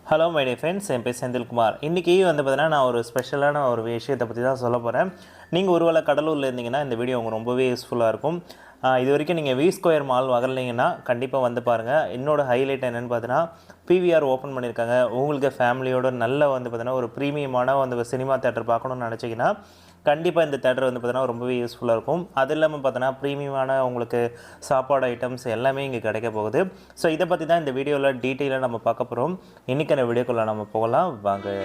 Hello my dear friends, என் பேர் செந்தில்குமார். இன்றைக்கி பார்த்தீங்கன்னா நான் ஒரு ஸ்பெஷலான ஒரு விஷயத்தை பற்றி தான் சொல்ல போகிறேன். நீங்கள் ஒருவேளை கடலூரில் இருந்தீங்கன்னா இந்த வீடியோ உங்களுக்கு ரொம்பவே யூஸ்ஃபுல்லாக இருக்கும். இது வரைக்கும் நீங்கள் வி ஸ்கொயர் மால் வரலைங்கன்னா கண்டிப்பாக வந்து பாருங்கள். என்னோட ஹைலைட் என்னென்னு பார்த்தீங்கன்னா பிவிஆர் ஓப்பன் பண்ணியிருக்காங்க. உங்களுக்கு ஃபேமிலியோட நல்ல பார்த்தீங்கன்னா ஒரு ப்ரீமியமான சினிமா தேட்டர் பார்க்கணுன்னு நினச்சிங்கன்னா கண்டிப்பாக இந்த தேட்டர் பார்த்தீங்கன்னா ரொம்பவே யூஸ்ஃபுல்லாக இருக்கும். அது இல்லாமல் பார்த்தீங்கன்னா ப்ரீமியமான உங்களுக்கு சாப்பாடு ஐட்டம்ஸ் எல்லாமே இங்கே கிடைக்க போகுது. ஸோ இதை பற்றி தான் இந்த வீடியோவில் டீட்டெயிலாக நம்ம பார்க்க போகிறோம். இன்றைக்கான வீடியோக்குள்ளே நம்ம போகலாம் வாங்க.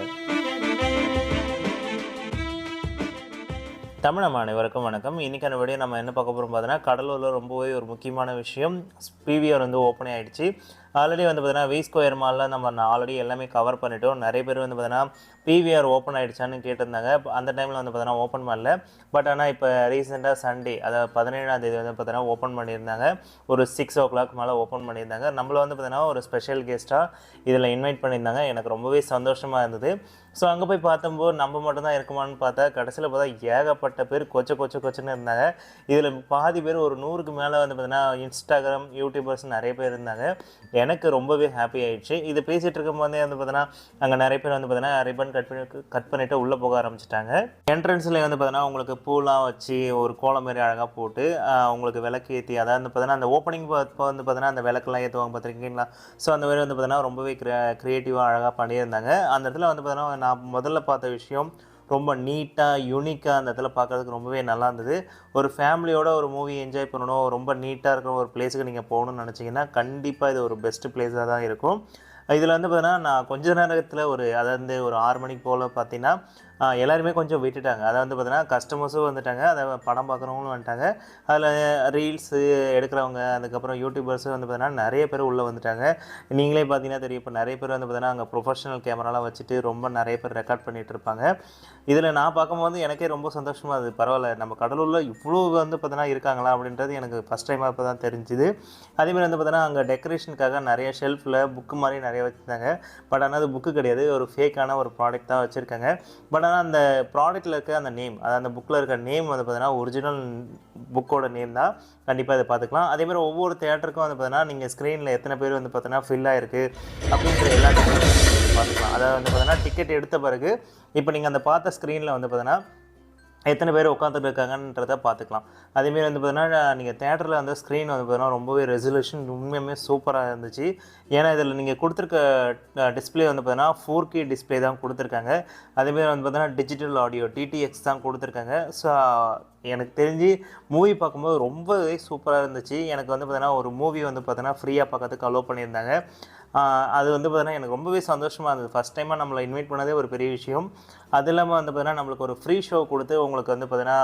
தமிழ் அனைவருக்கும் வணக்கம். இன்றைக்கான வீடியோ நம்ம என்ன பார்க்க போகிறோம் பார்த்தீங்கன்னா கடலூரில் ரொம்பவே ஒரு முக்கியமான விஷயம், பிவிஆர் ஓப்பனே ஆகிடுச்சு. ஆல்ரெடி பார்த்தீங்கன்னா வி ஸ்கொயர் மாலில் நம்ம ஆல்ரெடி எல்லாமே கவர் பண்ணிட்டோம். நிறைய பேர் பார்த்தீங்கன்னா பிவிஆர் ஓப்பன் ஆகிடுச்சான்னு கேட்டிருந்தாங்க. அந்த டைமில் பார்த்தீங்கன்னா ஓப்பன் பண்ணல. பட் ஆனால் இப்போ ரீசெண்டாக சண்டே, அதாவது 17ஆம் தேதி பார்த்தீங்கன்னா ஓப்பன் பண்ணியிருந்தாங்க. ஒரு 6 o'clock மேலே ஓப்பன் பண்ணியிருந்தாங்க. நம்மளை பார்த்தீங்கன்னா ஒரு ஸ்பெஷல் கெஸ்ட்டாக இதில் இன்வைட் பண்ணியிருந்தாங்க. எனக்கு ரொம்பவே சந்தோஷமாக இருந்தது. ஸோ அங்கே போய் பார்த்தம்போது நம்ம மட்டும்தான் இருக்குமான்னு பார்த்தா கடைசியில் பார்த்தா ஏகப்பட்ட பேர் கொச்சன்னு இருந்தாங்க. இதில் பாதி பேர் ஒரு 100க்கு மேலே பார்த்தீங்கன்னா இன்ஸ்டாகிராம் யூடியூபர்ஸ் நிறைய பேர் இருந்தாங்க. எனக்கு ரொம்பவே ஹாப்பி ஆகிடுச்சு. இது பேசிகிட்டு இருக்கும்போதே பார்த்தீங்கன்னா அங்கே நிறைய பேர் பார்த்தீங்கன்னா ரிப்பன் கட் பண்ணிவிட்டு உள்ளே போக ஆரம்பிச்சிட்டாங்க. என்ட்ரன்ஸில் பார்த்தீங்கன்னா உங்களுக்கு பூலாம் வச்சு ஒரு கோலம் மாரி அழகாக போட்டு உங்களுக்கு விளக்கு ஏற்றி, அதாவது பார்த்தீங்கன்னா அந்த ஓப்பனிங் இப்போ பார்த்தீங்கன்னா அந்த விளக்கெல்லாம் ஏற்றுவாங்க பார்த்துருக்கீங்களா? ஸோ அந்த மாதிரி பார்த்தீங்கன்னா ரொம்பவே க்ரியேட்டிவாக அழகாக பண்ணியிருந்தாங்க. அந்த இடத்துல பார்த்தீங்கன்னா நான் முதல்ல பார்த்த விஷயம் ரொம்ப நீட்டாக யூனிக்காக அந்த இடத்துல பார்க்குறதுக்கு ரொம்பவே நல்லா இருந்தது. ஒரு ஃபேமிலியோட ஒரு மூவி என்ஜாய் பண்ணணும், ரொம்ப நீட்டாக இருக்கிற ஒரு பிளேஸுக்கு நீங்கள் போகணுன்னு நினச்சிங்கன்னா கண்டிப்பாக இது ஒரு பெஸ்ட்டு பிளேஸாக தான் இருக்கும். இதில் பார்த்தீங்கன்னா நான் கொஞ்ச நேரத்தில் அதாவது ஒரு 6 மணிக்கு போல் பார்த்தீங்கன்னா எல்லாருமே கொஞ்சம் விட்டுட்டாங்க. அதை பார்த்தீங்கன்னா கஸ்டமர்ஸும் வந்துட்டாங்க, அதை படம் பார்க்குறவங்களும் வந்துட்டாங்க. அதில் ரீல்ஸு எடுக்கிறவங்க, அதுக்கப்புறம் யூடியூபர்ஸும் பார்த்தீங்கன்னா நிறைய பேர் உள்ளே வந்துட்டாங்க. நீங்களே பார்த்தீங்கன்னா தெரியும், இப்போ நிறைய பேர் பார்த்தீங்கன்னா அங்கே ப்ரொஃபஷனல் கேமராலாம் வச்சுட்டு ரொம்ப நிறைய பேர் ரெக்கார்ட் பண்ணிகிட்டு இருப்பாங்க. இதில் நான் பார்க்கும்போது எனக்கே ரொம்ப சந்தோஷமாக அது பரவாயில்ல, நம்ம கடலூரில் இவ்வளோ பார்த்தீங்கன்னா இருக்காங்களா அப்படின்றது எனக்கு ஃபஸ்ட் டைமாக இப்போ தான் தெரிஞ்சுது. அதேமாதிரி பார்த்தீங்கன்னா அங்கே டெக்கரேஷனுக்காக நிறைய ஷெல்ஃபில் புக்கு மாதிரி நிறைய வச்சுருந்தாங்க. பட் ஆனால் அது புக்கு கிடையாது, ஒரு ஃபேக்கான ஒரு ப்ராடக்ட் தான் வச்சுருக்காங்க. பட் ஆனால் அந்த ப்ராடக்ட்டில் இருக்க அந்த நேம், அதாவது அந்த புக்கில் இருக்க நேம் பார்த்தீங்கன்னா ஒரிஜினல் புக்கோட நேம் தான். கண்டிப்பாக அதை பார்த்துக்கலாம். அதேமாதிரி ஒவ்வொரு தேட்டருக்கும் பார்த்தீங்கன்னா நீங்கள் ஸ்க்ரீனில் எத்தனை பேர் பார்த்தீங்கன்னா ஃபில் ஆகிருக்கு அப்படின்ற எல்லா பார்த்துக்கலாம். அதாவது பார்த்தீங்கன்னா டிக்கெட் எடுத்த பிறகு இப்போ நீங்கள் அந்த பார்த்த ஸ்க்ரீனில் பார்த்தீங்கன்னா எத்தனை பேர் உட்காந்துட்டு இருக்காங்கன்றதை பார்த்துக்கலாம். அதேமாரி பார்த்தீங்கன்னா நீங்கள் தேட்டரில் ஸ்க்ரீன் பார்த்தீங்கன்னா ரொம்பவே ரெசல்யூஷன் உண்மையுமே சூப்பராக இருந்துச்சு. ஏன்னா இதில் நீங்கள் கொடுத்துருக்க டிஸ்பிளே பார்த்தீங்கன்னா 4K டிஸ்பிளே தான் கொடுத்துருக்காங்க. அதேமாரி பார்த்தீங்கன்னா டிஜிட்டல் ஆடியோ டிடிஎக்ஸ் தான் கொடுத்துருக்காங்க. ஸோ எனக்கு தெரிஞ்சு மூவி பார்க்கும்போது ரொம்பவே சூப்பராக இருந்துச்சு. எனக்கு பார்த்தீங்கன்னா ஒரு மூவி பார்த்தீங்கன்னா ஃப்ரீயாக பார்க்கறதுக்கு அலோவ் பண்ணியிருந்தாங்க. அது பார்த்தீங்கன்னா எனக்கு ரொம்பவே சந்தோஷமாக இருந்தது. ஃபஸ்ட் டைமாக நம்மளை இன்வைட் பண்ணதே ஒரு பெரிய விஷயம். அது இல்லாமல் பார்த்தீங்கன்னா நம்மளுக்கு ஒரு ஃப்ரீ ஷோ கொடுத்து உங்களுக்கு பார்த்தீங்கன்னா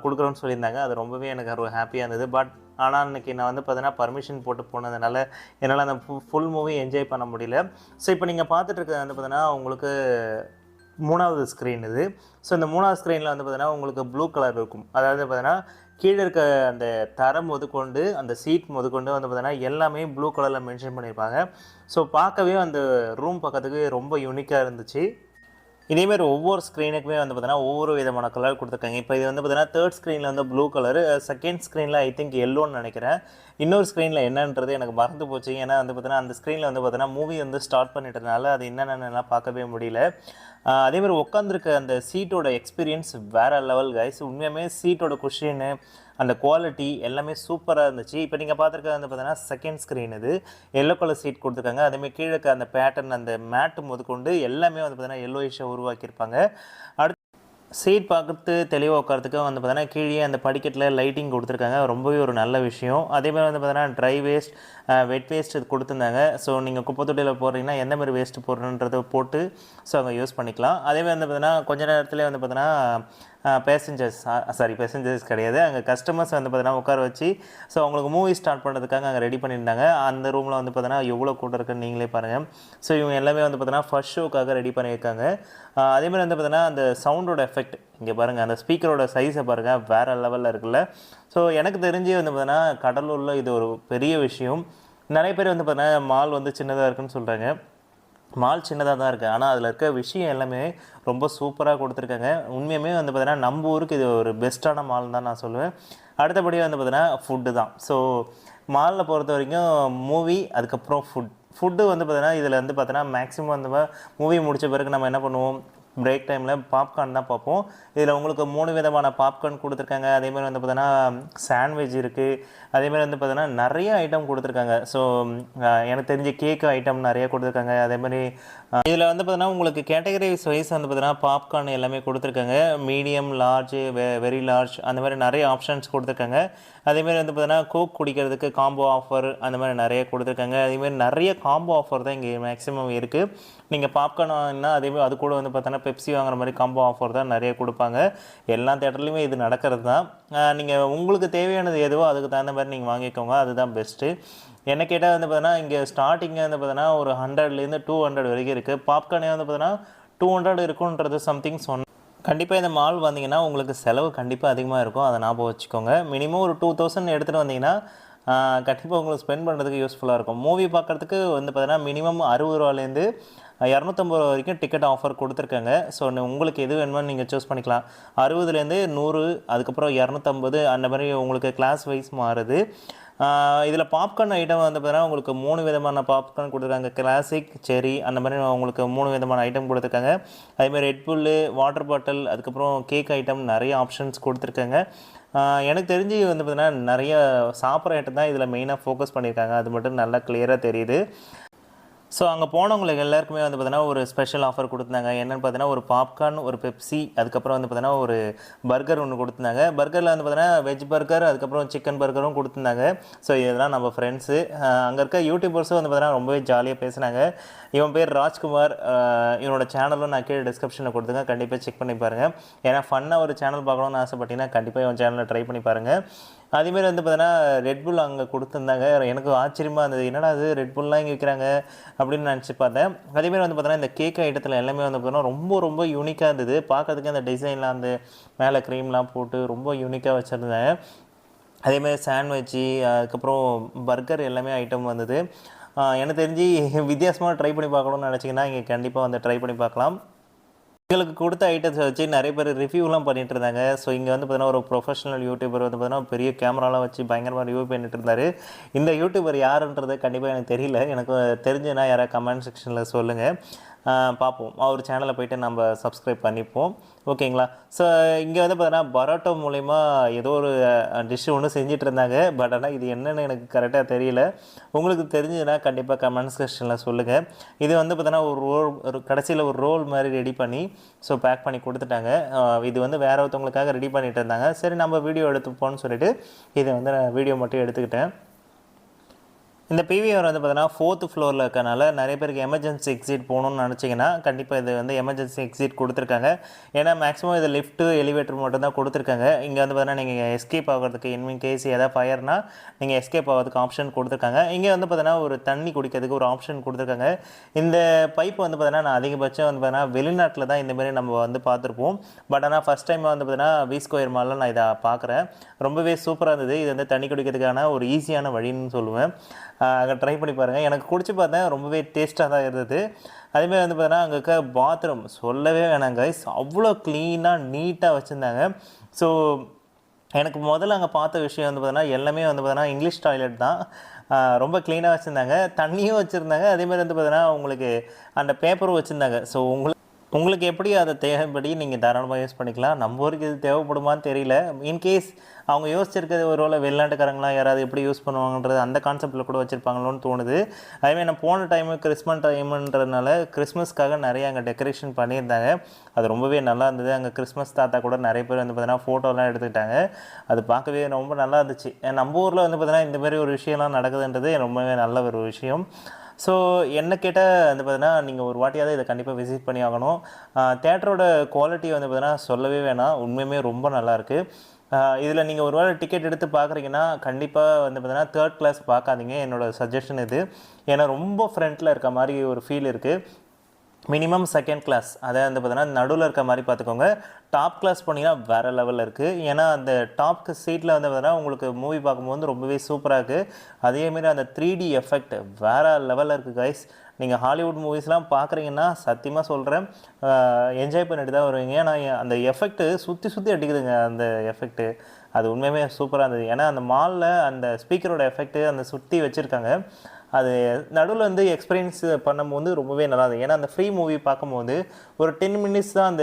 கொடுக்குறோன்னு சொல்லியிருந்தாங்க. அது ரொம்பவே எனக்கு ஒரு ஹாப்பியாக இருந்தது. பட் ஆனால் இன்றைக்கி நான் பார்த்தீங்கன்னா பர்மிஷன் போட்டு போனதுனால என்னால் அந்த ஃபுல் மூவி என்ஜாய் பண்ண முடியல. ஸோ இப்போ நீங்கள் பார்த்துட்டு இருக்கிறது பார்த்தீங்கன்னா உங்களுக்கு 3வது ஸ்க்ரீன் இது. ஸோ இந்த 3வது ஸ்க்ரீனில் பார்த்தீங்கன்னா உங்களுக்கு ப்ளூ கலர் இருக்கும். அதாவது பார்த்தீங்கன்னா கீழே இருக்க அந்த தரம் முதற்கொண்டு அந்த சீட் முதற்கொண்டு பார்த்தீங்கன்னா எல்லாமே ப்ளூ கலரில் மென்ஷன் பண்ணியிருப்பாங்க. ஸோ பார்க்கவே அந்த ரூம் பார்க்கறதுக்கு ரொம்ப யூனிக்காக இருந்துச்சு. இதேமாரி ஒவ்வொரு ஸ்க்ரீனுக்குமே பார்த்தீங்கன்னா ஒவ்வொரு விதமான கலர் கொடுத்துருக்காங்க. இப்போ இது பார்த்தீங்கன்னா 3rd ஸ்க்ரீனில் ப்ளூ கலரு, 2nd ஸ்க்ரீனில் ஐ திங்க் எல்லோன்னு நினைக்கிறேன். இன்னொரு ஸ்க்ரீனில் என்னன்றது எனக்கு மறந்து போச்சு. ஏன்னா பார்த்தீங்கன்னா அந்த ஸ்க்ரீனில் பார்த்தீங்கன்னா மூவி ஸ்டார்ட் பண்ணிட்டதுனால அது என்னென்னலாம் பார்க்கவே முடியல. அதேமாதிரி உட்காந்துருக்க அந்த சீட்டோட எக்ஸ்பீரியன்ஸ் வேறு லெவல் கைஸ். உண்மையுமே சீட்டோட குஷின்னு அந்த குவாலிட்டி எல்லாமே சூப்பராக இருந்துச்சு. இப்போ நீங்கள் பார்த்துருக்க பார்த்தீங்கன்னா 2nd ஸ்க்ரீன் இது எல்லோ கலர் சீட் கொடுத்துருக்காங்க. அதேமாதிரி கீழே அந்த பேட்டர்ன் அந்த மேட்டு முதற்கொண்டு எல்லாமே பார்த்தீங்கன்னா எல்லோயிஷாக உருவாக்கியிருப்பாங்க. அடுத்து சீட் பார்க்குறது தெளிவாக உட்காரத்துக்கு பார்த்தீங்கன்னா கீழே அந்த படிக்கட்டில் லைட்டிங் கொடுத்துருக்காங்க. ரொம்பவே ஒரு நல்ல விஷயம். அதேமாதிரி பார்த்தீங்கன்னா ட்ரை வேஸ்ட் வெட் வேஸ்ட் இது கொடுத்துருந்தாங்க. ஸோ நீங்கள் குப்பை தொட்டியில் போடுறீங்கன்னா எந்த மாதிரி வேஸ்ட்டு போடுறன்றதை போட்டு ஸோ அங்கே யூஸ் பண்ணிக்கலாம். அதேமாதிரி பார்த்தீங்கன்னா கொஞ்ச நேரத்துலேயே பார்த்தீங்கன்னா பேசஞ்சர்ஸ் கிடையாது, அங்கே கஸ்டமர்ஸ் பார்த்தீங்கன்னா உட்கார வச்சு ஸோ அவங்களுக்கு மூவி ஸ்டார்ட் பண்ணுறதுக்காக அங்கே ரெடி பண்ணியிருந்தாங்க. அந்த ரூமில் பார்த்தீங்கன்னா எவ்வளோ கூட்டம் இருக்குன்னு நீங்களே பாருங்கள். ஸோ இவங்க எல்லாமே பார்த்தீங்கன்னா ஃபர்ஸ்ட் ஷோக்காக ரெடி பண்ணியிருக்காங்க. அதேமாதிரி பார்த்தீங்கன்னா அந்த சவுண்டோட எஃபெக்ட் இங்கே பாருங்கள், அந்த ஸ்பீக்கரோட சைஸை பாருங்கள், வேறு லெவலில் இருக்குல்ல. ஸோ எனக்கு தெரிஞ்சு பார்த்தீங்கன்னா கடலூரில் இது ஒரு பெரிய விஷயம். நிறைய பேர் பார்த்தீங்கன்னா மால் சின்னதாக இருக்குன்னு சொல்கிறாங்க. மால் சின்னதாக தான் இருக்குது, ஆனால் அதில் இருக்க விஷயம் எல்லாமே ரொம்ப சூப்பராக கொடுத்துருக்காங்க. உண்மையுமே பார்த்தீங்கன்னா நம்ம ஊருக்கு இது ஒரு பெஸ்ட்டான மால் தான் நான் சொல்லுவேன். அடுத்தபடியாக பார்த்தீங்கன்னா ஃபுட்டு தான். ஸோ மாலில் பொறுத்த வரைக்கும் மூவி, அதுக்கப்புறம் ஃபுட் ஃபுட்டு வந்து பார்த்தீங்கன்னா இதில் வந்து பார்த்தீங்கன்னா மேக்ஸிமம் வந்து மூவி முடித்த பிறகு நம்ம என்ன பண்ணுவோம், பிரேக் டைமில் பாப்கார்ன் தான் பார்ப்போம். இதில் உங்களுக்கு 3 விதமான பாப்கார்ன் கொடுத்துருக்காங்க. அதேமாதிரி வந்து பார்த்தீங்கன்னா சாண்ட்விச் இருக்குது. அதேமாதிரி வந்து பார்த்தீங்கன்னா நிறைய ஐட்டம் கொடுத்துருக்காங்க. ஸோ எனக்கு தெரிஞ்ச கேக்கு ஐட்டம் நிறைய கொடுத்துருக்காங்க. அதேமாதிரி இதில் வந்து பார்த்தீங்கன்னா உங்களுக்கு கேட்டகரிஸ் வைஸ் வந்து பார்த்தீங்கன்னா பாப்கார்ன் எல்லாமே கொடுத்துருக்காங்க. மீடியம், லார்ஜ், வெரி லார்ஜ் அந்த மாதிரி நிறைய ஆப்ஷன்ஸ் கொடுத்துருக்காங்க. அதேமாதிரி வந்து பார்த்தீங்கன்னா கோக் குடிக்கிறதுக்கு காம்போ ஆஃபர் அந்த மாதிரி நிறைய கொடுத்துருக்காங்க. அதேமாதிரி நிறைய காம்போ ஆஃபர் தான் இங்கே மேக்ஸிமம் இருக்குது. நீங்கள் பாப்கார்ன் வாங்கினா அதேமாதிரி அது கூட வந்து பார்த்தோன்னா பெப்சி வாங்குற மாதிரி காம்போ ஆஃபர் தான் நிறைய கொடுப்பாங்க. எல்லா தேட்டர்லையுமே இது நடக்கிறது தான். நீங்கள் உங்களுக்கு தேவையானது எதுவோ அதுக்கு தகுந்த மாதிரி நீங்கள் வாங்கிக்கோங்க, அதுதான் பெஸ்ட்டு. என்ன கேட்டால் வந்து பார்த்தீங்கன்னா இங்கே ஸ்டார்டிங்கே வந்து பார்த்தீங்கன்னா ஒரு 100லேருந்து 200 வரைக்கும் இருக்குது. பாப்கார்னே வந்து பார்த்தீங்கன்னா 200 இருக்குன்றது சம்திங் கண்டிப்பாக இந்த மால் வந்தீங்கன்னா உங்களுக்கு செலவு கண்டிப்பாக அதிகமாக இருக்கும். அதை ஞாபகம் வச்சுக்கோங்க. மினிமம் ஒரு 2000 எடுத்துகிட்டு வந்தீங்கன்னா கண்டிப்பாக உங்களுக்கு ஸ்பெண்ட் பண்ணுறதுக்கு யூஸ்ஃபுல்லாக இருக்கும். மூவி பார்க்குறதுக்கு வந்து பார்த்தீங்கன்னா மினிமம் 60 ரூபாலேருந்து 250 ரூபா வரைக்கும் டிக்கெட் ஆஃபர் கொடுத்துருக்காங்க. ஸோ உங்களுக்கு எது வேணுமோ நீங்கள் சூஸ் பண்ணிக்கலாம். 60லேருந்து 100, அதுக்கப்புறம் 250 அந்த மாதிரி உங்களுக்கு கிளாஸ் வைஸ் மாறுது. இதில் பாப்கார்ன் ஐட்டம் வந்து பார்த்தீங்கன்னா உங்களுக்கு 3 விதமான பாப்கார்ன் கொடுத்துருக்காங்க. கிளாசிக், செரி அந்த மாதிரி உங்களுக்கு 3 விதமான ஐட்டம் கொடுத்துருக்காங்க. அதேமாதிரி ரெட்புல்லு, வாட்டர் பாட்டில், அதுக்கப்புறம் கேக் ஐட்டம் நிறைய ஆப்ஷன்ஸ் கொடுத்துருக்காங்க. எனக்கு தெரிஞ்சு வந்து பார்த்தீங்கன்னா நிறைய சாப்பிட்ற ஐட்டம் தான் இதில் மெயினாக ஃபோக்கஸ் பண்ணியிருக்காங்க. அது மட்டும் நல்லா கிளியராக தெரியுது. ஸோ அங்கே போனவங்களுக்கு எல்லாருக்குமே வந்து பார்த்தீங்கன்னா ஒரு ஸ்பெஷல் ஆஃபர் கொடுத்துருந்தாங்க. என்னென்னு பார்த்தீங்கன்னா ஒரு பாப்கார்ன், ஒரு பெப்சி, அதுக்கப்புறம் வந்து பார்த்தீங்கன்னா ஒரு பர்கர் ஒன்று கொடுத்துருந்தாங்க. பர்கரில் வந்து பார்த்தீங்கன்னா வெஜ் பர்கர், அதுக்கப்புறம் சிக்கன் பர்கரும் கொடுத்துருந்தாங்க. ஸோ இதெல்லாம் நம்ம ஃப்ரெண்ட்ஸு அங்கே இருக்க யூடியூபர்ஸும் வந்து பார்த்தீங்கன்னா ரொம்பவே ஜாலியாக பேசினாங்க. இவன் பேர் ராஜ்குமார். இவனோட சேனலும் நான் கீழே டிஸ்கிரிப்ஷனில் கொடுத்துங்க, கண்டிப்பாக செக் பண்ணி பாருங்கள். ஏன்னா ஃபன்னாக ஒரு சேனல் பார்க்கணுன்னு ஆசைப்பட்டீங்கன்னா கண்டிப்பாக இவன் சேனலில் ட்ரை பண்ணி பாருங்கள். அதேமாரி வந்து பார்த்தீங்கன்னா ரெட்புல் அங்கே கொடுத்துருந்தாங்க. எனக்கு ஆச்சரியமாக இருந்தது, என்னடா அது ரெட்புல்லாம் இங்கே விற்கிறாங்க அப்படின்னு நினச்சி பார்த்தேன். அதேமாரி வந்து பார்த்தீங்கன்னா இந்த கேக் ஐட்டத்தில் எல்லாமே வந்து பார்த்தீங்கன்னா ரொம்ப ரொம்ப யூனிக்காக இருந்தது. பார்க்கறதுக்கு அந்த டிசைன்லாம் அந்த மேலே க்ரீம்லாம் போட்டு ரொம்ப யூனிக்காக வச்சுருந்தேன். அதேமாதிரி சாண்ட்விட்சு, அதுக்கப்புறம் பர்கர் எல்லாமே ஐட்டம் வந்தது. எனக்கு தெரிஞ்சு வித்தியாசமாக ட்ரை பண்ணி பார்க்கணுன்னு நினச்சிங்கன்னா இங்கே கண்டிப்பாக வந்து ட்ரை பண்ணி பார்க்கலாம். எங்களுக்கு கொடுத்த ஐட்டம்ஸை வச்சு நிறைய பேர் ரிவ்யூலாம் பண்ணிட்டு இருந்தாங்க. ஸோ இங்கே வந்து பார்த்தீங்கன்னா ஒரு ப்ரொஃபஷனல் யூடியூபர் வந்து பார்த்தீங்கன்னா பெரிய கேமராலாம் வச்சு பயங்கரமாக ரிவ்யூ பண்ணிட்டு இருந்தார். இந்த யூடியூபர் யாருன்றது கண்டிப்பாக எனக்கு தெரியல. எனக்கு தெரிஞ்சுன்னா யாராவது கமெண்ட் செக்ஷனில் சொல்லுங்கள், பார்ப்போம். அவர் சேனலில் போய்ட்டு நம்ம சப்ஸ்கிரைப் பண்ணிப்போம், ஓகேங்களா? ஸோ இங்கே வந்து பார்த்தீங்கன்னா பரோட்டோ மூலிமா ஏதோ ஒரு டிஷ்ஷு ஒன்று செஞ்சுட்டு இருந்தாங்க. பட் ஆனால் இது என்னென்னு எனக்கு கரெக்டாக தெரியல. உங்களுக்கு தெரிஞ்சதுன்னா கண்டிப்பாக கமெண்ட் செக்ஷனில் சொல்லுங்கள். இது வந்து பார்த்தீங்கன்னா ஒரு கடைசியில் ஒரு ரோல் மாதிரி ரெடி பண்ணி ஸோ பேக் பண்ணி கொடுத்துட்டாங்க. இது வந்து வேற ஒருத்தவங்களுக்காக ரெடி பண்ணிட்டு இருந்தாங்க. சரி நம்ம வீடியோ எடுத்துப்போன்னு சொல்லிட்டு இதை வந்து நான் வீடியோ மட்டும் எடுத்துக்கிட்டேன். இந்த பிவிஆர் வந்து பார்த்தீங்கன்னா 4th ஃப்ளோரில் இருக்கனால நிறைய பேருக்கு எமர்ஜென்சி எக்ஸிட் போகணுன்னு நினச்சிங்கன்னா கண்டிப்பாக இது வந்து எமர்ஜென்சி எக்ஸிட் கொடுத்துருக்காங்க. ஏன்னா மேக்ஸிமம் இது லிஃப்ட்டு, எலிவேட்டர் மட்டும் தான் கொடுத்துருக்காங்க. இங்கே வந்து பார்த்தீங்கன்னா நீங்கள் எஸ்கேப் ஆகிறதுக்கு இன் கேஸ் எதாவது ஃபயர்னா நீங்கள் எஸ்கேப் ஆகிறதுக்கு ஆப்ஷன் கொடுத்துருக்காங்க. இங்கே வந்து பார்த்தீங்கன்னா ஒரு தண்ணி குடிக்கிறதுக்கு ஒரு ஆப்ஷன் கொடுத்துருக்காங்க. இந்த பைப் வந்து பார்த்தீங்கன்னா நான் அதிகபட்சம் வந்து பார்த்தீங்கன்னா வெளிநாட்டில் தான் இந்தமாரி நம்ம வந்து பார்த்துருப்போம். பட் ஆனால் ஃபஸ்ட் டைம் வந்து பார்த்தீங்கன்னா வி ஸ்கொயர் மாலில் நான் இதை பார்க்குறேன். ரொம்பவே சூப்பராக இருந்தது. இது வந்து தண்ணி குடிக்கிறதுக்கான ஒரு ஈஸியான வழின்னு சொல்லுவேன். அங்கே ட்ரை பண்ணி பாருங்கள். எனக்கு குடிச்சு பார்த்தேன், ரொம்பவே டேஸ்ட்டாக தான் இருந்தது. அதேமாதிரி வந்து பார்த்தீங்கன்னா அங்கே இருக்க பாத்ரூம் சொல்லவே வேணாம் கைஸ், அவ்வளோ க்ளீனாக நீட்டாக வச்சுருந்தாங்க. ஸோ எனக்கு முதல்ல அங்கே பார்த்த விஷயம் வந்து பார்த்தீங்கன்னா எல்லாமே வந்து பார்த்தீங்கன்னா இங்கிலீஷ் டாய்லெட் தான். ரொம்ப க்ளீனாக வச்சுருந்தாங்க, தண்ணியும் வச்சுருந்தாங்க. அதேமாதிரி வந்து பார்த்தீங்கன்னா உங்களுக்கு அந்த பேப்பரும் வச்சுருந்தாங்க. ஸோ உங்களுக்கு எப்படி அதை தேவைப்படி நீங்கள் தாராளமாக யூஸ் பண்ணிக்கலாம். நம்ம ஊருக்கு இது தேவைப்படுமான்னு தெரியல. இன்கேஸ் அவங்க யோசிச்சிருக்கிறது ஒரு வேளை வெளிநாட்டுக்காரங்களாம் யாராவது எப்படி யூஸ் பண்ணுவாங்கன்றது அந்த கான்செப்ட்டில் கூட வச்சுருப்பாங்களோன்னு தோணுது. அதேமாதிரி நான் போன டைமு கிறிஸ்மஸ் டைமுன்றதுனால கிறிஸ்மஸ்க்காக நிறைய அங்கே டெக்கரேஷன் பண்ணியிருந்தாங்க. அது ரொம்பவே நல்லா இருந்தது. அங்கே கிறிஸ்மஸ் தாத்தா கூட நிறைய பேர் வந்து பார்த்தீங்கன்னா ஃபோட்டோலாம் எடுத்துக்கிட்டாங்க. அது பார்க்கவே ரொம்ப நல்லா இருந்துச்சு. நம்ம ஊரில் வந்து பார்த்தீங்கன்னா இந்தமாரி ஒரு விஷயம்லாம் நடக்குதுன்றது ரொம்பவே நல்ல ஒரு விஷயம். ஸோ என்ன கேட்டால் வந்து பார்த்தீங்கன்னா நீங்கள் ஒரு வாட்டியாவது இதை கண்டிப்பாக விசிட் பண்ணி ஆகணும். தேட்டரோட குவாலிட்டி வந்து பார்த்தீங்கன்னா சொல்லவே வேணாம், உண்மையுமே ரொம்ப நல்லாயிருக்கு. இதில் நீங்கள் ஒரு வேளை டிக்கெட் எடுத்து பார்க்குறீங்கன்னா கண்டிப்பாக வந்து பார்த்தீங்கன்னா 3rd கிளாஸ் பார்க்காதீங்க, என்னோடய சஜஷன் இது. ஏன்னா ரொம்ப ஃப்ரண்ட்டில் இருக்க மாதிரி ஒரு ஃபீல் இருக்குது. மினிமம் 2nd கிளாஸ், அதாவது வந்து பார்த்தீங்கன்னா நடுவில் இருக்க மாதிரி பார்த்துக்கோங்க. டாப் கிளாஸ் போனீங்கன்னா வேறு லெவலில் இருக்குது. ஏன்னா அந்த டாப்க்கு சீட்டில் வந்து பார்த்தீங்கன்னா உங்களுக்கு மூவி பார்க்கும்போது ரொம்பவே சூப்பராக இருக்குது. அதேமாரி அந்த 3D எஃபெக்ட் வேறு லெவலில் இருக்குது கைஸ். நீங்கள் ஹாலிவுட் மூவிஸ்லாம் பார்க்குறீங்கன்னா சத்தியமாக சொல்கிறேன், என்ஜாய் பண்ணிட்டு தான் வருவீங்க. ஏன்னா அந்த எஃபெக்ட்டு சுற்றி சுற்றி அடிக்குதுங்க. அந்த எஃபெக்ட்டு அது உண்மையுமே சூப்பராக இருந்தது. ஏன்னா அந்த மாலில் அந்த ஸ்பீக்கரோட எஃபெக்ட்டு அந்த சுற்றி வச்சுருக்காங்க. அது நடுவில் வந்து எக்ஸ்பீரியன்ஸ் பண்ணும்போது ரொம்பவே நல்லா இருந்தது. ஏன்னா அந்த ஃப்ரீ மூவி பார்க்கும்போது ஒரு 10 மினிட்ஸ் தான்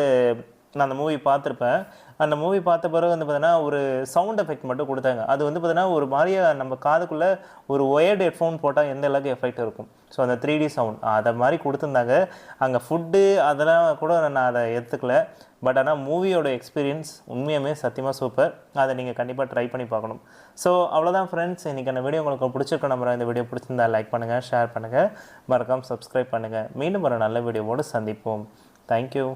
நான் அந்த மூவி பார்த்துருப்பேன். அந்த மூவி பார்த்த பிறகு வந்து பார்த்தீங்கன்னா, ஒரு சவுண்ட் எஃபெக்ட் மட்டும் குடுத்தாங்க. அது வந்து பார்த்தீங்கன்னா, ஒரு மாரியா நம்ம காதுக்குள்ள ஒரு ஒயர்டு ஹெட்ஃபோன் போட்டா எந்த அளவுக்கு எஃபெக்ட் இருக்கும். ஸோ அந்த 3D சவுண்ட் அத மாரி குடுத்துருந்தாங்க. அங்க ஃபுட்டு அதெல்லாம் கூட நான் அத எடுத்துக்கல. பட் ஆனா மூவியோட எக்ஸ்பீரியன்ஸ் உண்மையாலுமே சத்தியமா சூப்பர். அத நீங்க கண்டிப்பா ட்ரை பண்ணி பார்க்கணும். ஸோ அவ்வளோதான் ஃப்ரெண்ட்ஸ். இன்னைக்கான வீடியோ உங்களுக்கு பிடிச்சிருக்கும் நம்புறேன். இந்த வீடியோ பிடிச்சிருந்தா லைக் பண்ணுங்க, ஷேர் பண்ணுங்க, மறக்காம சப்ஸ்கிரைப் பண்ணுங்க. மீண்டும் ஒரு நல்ல வீடியோவோடு சந்திப்போம். Thank you.